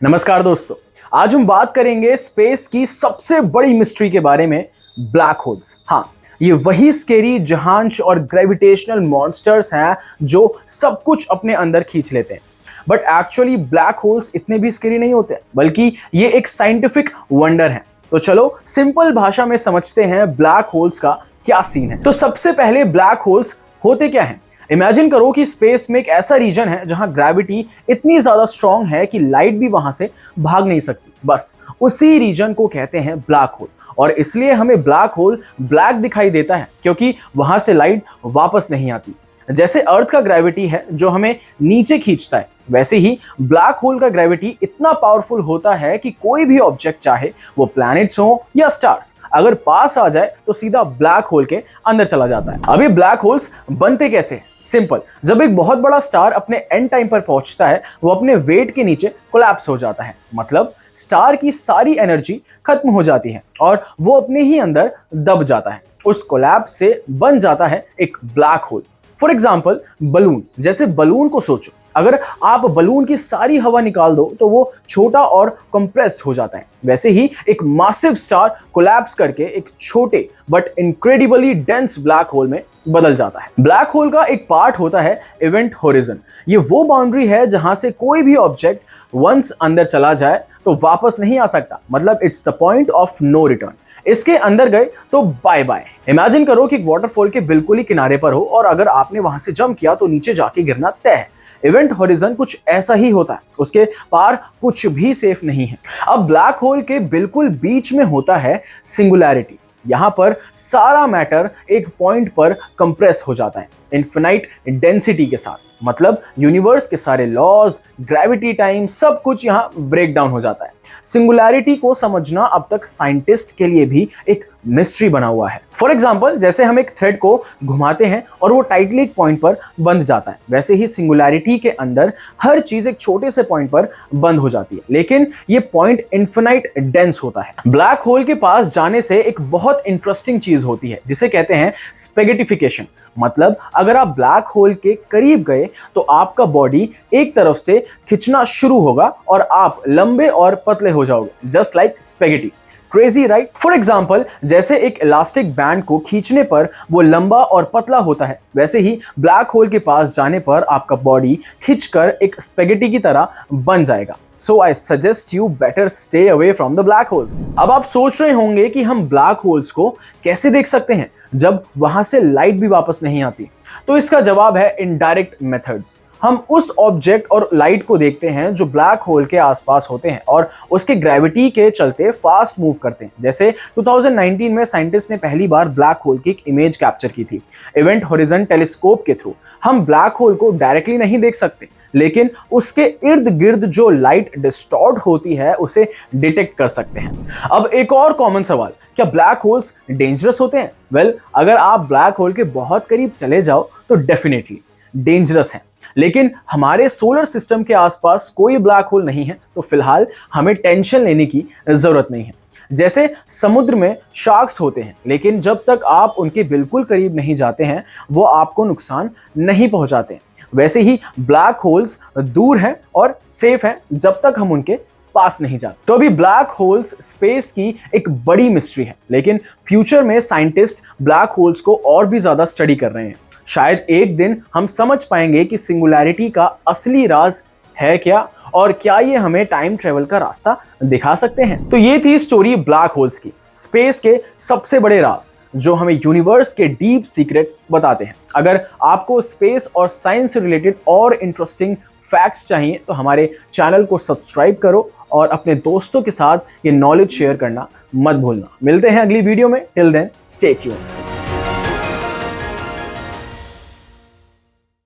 नमस्कार दोस्तों। आज हम बात करेंगे स्पेस की सबसे बड़ी मिस्ट्री के बारे में, ब्लैक होल्स। हाँ, ये वही स्केरी जहांश और ग्रेविटेशनल मॉन्स्टर्स हैं जो सब कुछ अपने अंदर खींच लेते हैं। बट एक्चुअली ब्लैक होल्स इतने भी स्केरी नहीं होते, बल्कि ये एक साइंटिफिक वंडर है। तो चलो सिंपल भाषा में समझते हैं ब्लैक होल्स का क्या सीन है। तो सबसे पहले ब्लैक होल्स होते क्या हैं? इमेजिन करो कि स्पेस में एक ऐसा रीजन है जहां ग्रेविटी इतनी ज्यादा स्ट्रांग है कि लाइट भी वहां से भाग नहीं सकती। बस उसी रीजन को कहते हैं ब्लैक होल। और इसलिए हमें ब्लैक होल ब्लैक दिखाई देता है क्योंकि वहां से लाइट वापस नहीं आती। जैसे अर्थ का ग्रेविटी है जो हमें नीचे खींचता है, वैसे ही ब्लैक होल का ग्रेविटी इतना पावरफुल होता है कि कोई भी ऑब्जेक्ट, चाहे वो प्लैनेट्स हो या स्टार्स, अगर पास आ जाए तो सीधा ब्लैक होल के अंदर चला जाता है। अभी ब्लैक होल्स बनते कैसे हैं? सिंपल, जब एक बहुत बड़ा स्टार अपने एंड टाइम पर पहुंचता है, वो अपने वेट के नीचे कोलैप्स हो जाता है। मतलब स्टार की सारी एनर्जी खत्म हो जाती है और वो अपने ही अंदर दब जाता है। उस कोलैप्स से बन जाता है एक black hole. For example balloon. जैसे बलून को सोचो, अगर आप बलून की सारी हवा निकाल दो तो वो छोटा और कंप्रेस्ड हो जाता है। वैसे ही एक मासिव स्टार कोलैप्स करके एक छोटे but incredibly dense black hole में बदल जाता है। ब्लैक होल का एक पार्ट होता है इवेंट होरिजन। ये वो बाउंड्री है जहां से कोई भी ऑब्जेक्ट वंस अंदर चला जाए तो वापस नहीं आ सकता। मतलब it's the point of no return. इसके अंदर गए तो बाय बाय। इमेजिन करो कि एक वाटरफॉल के बिल्कुल ही किनारे पर हो और अगर आपने वहां से जंप किया तो नीचे जाके गिरना तय है। इवेंट होरिजन कुछ ऐसा ही होता है, उसके पार कुछ भी सेफ नहीं है। अब ब्लैक होल के बिल्कुल बीच में होता है सिंगुलैरिटी। यहां पर सारा मैटर एक पॉइंट पर कंप्रेस हो जाता है इनफिनाइट डेंसिटी के साथ। मतलब यूनिवर्स के सारे लॉज, ग्रेविटी, टाइम, सब कुछ यहां ब्रेक डाउन हो जाता है। सिंगुलैरिटी को समझना अब तक साइंटिस्ट के लिए भी एक मिस्ट्री बना हुआ है। फॉर एग्जाम्पल, जैसे हम एक थ्रेड को घुमाते हैं और वो टाइटली एक पॉइंट पर बंध जाता है, वैसे ही सिंगुलैरिटी के अंदर हर चीज एक छोटे से पॉइंट पर बंद हो जाती है, लेकिन ये पॉइंट इनफिनाइट डेंस होता है। ब्लैक होल के पास जाने से एक बहुत इंटरेस्टिंग चीज होती है जिसे कहते हैं स्पेगेटिफिकेशन। मतलब अगर आप ब्लैक होल के करीब गए तो आपका बॉडी एक तरफ से खिंचना शुरू होगा और आप लंबे और पतले हो जाओगे, just like spaghetti. Crazy right? For example, जैसे एक इलास्टिक बैंड को खींचने पर वो लंबा और पतला होता है, वैसे ही ब्लैक होल के पास जाने पर आपका बॉडी खिंचकर एक स्पेगेटी की तरह बन जाएगा। So I suggest you better stay away from the black holes. अब आप सोच रहे होंगे कि हम ब्लैक होल्स को कैसे देख सकते हैं जब वहां से लाइट भी वापस नहीं आती। तो इसका जवाब है इनडायरेक्ट मेथड्स। हम उस ऑब्जेक्ट और लाइट को देखते हैं जो ब्लैक होल के आसपास होते हैं और उसके ग्रेविटी के चलते फास्ट मूव करते हैं। जैसे 2019 में साइंटिस्ट ने पहली बार ब्लैक होल की एक इमेज कैप्चर की थी इवेंट होरिजन टेलीस्कोप के थ्रू। हम ब्लैक होल को डायरेक्टली नहीं देख सकते, लेकिन उसके इर्द गिर्द जो लाइट डिस्टॉर्ट होती है उसे डिटेक्ट कर सकते हैं। अब एक और कॉमन सवाल, क्या ब्लैक होल्स डेंजरस होते हैं? वेल, अगर आप ब्लैक होल के बहुत करीब चले जाओ तो डेफिनेटली डेंजरस है, लेकिन हमारे सोलर सिस्टम के आसपास कोई ब्लैक होल नहीं है तो फिलहाल हमें टेंशन लेने की जरूरत नहीं है। जैसे समुद्र में शार्क्स होते हैं, लेकिन जब तक आप उनके बिल्कुल करीब नहीं जाते हैं वो आपको नुकसान नहीं पहुंचाते। वैसे ही ब्लैक होल्स दूर हैं और सेफ हैं जब तक हम उनके पास नहीं जाते। तो अभी ब्लैक होल्स स्पेस की एक बड़ी मिस्ट्री है, लेकिन फ्यूचर में साइंटिस्ट ब्लैक होल्स को और भी ज्यादा स्टडी कर रहे हैं। शायद एक दिन हम समझ पाएंगे कि सिंगुलैरिटी का असली राज है क्या और क्या ये हमें टाइम ट्रेवल का रास्ता दिखा सकते हैं। तो ये थी स्टोरी ब्लैक होल्स की, स्पेस के सबसे बड़े राज जो हमें यूनिवर्स के डीप सीक्रेट्स बताते हैं। अगर आपको स्पेस और साइंस से रिलेटेड और इंटरेस्टिंग फैक्ट्स चाहिए तो हमारे चैनल को सब्सक्राइब करो और अपने दोस्तों के साथ ये नॉलेज शेयर करना मत भूलना। मिलते हैं अगली वीडियो में। Till then stay tuned.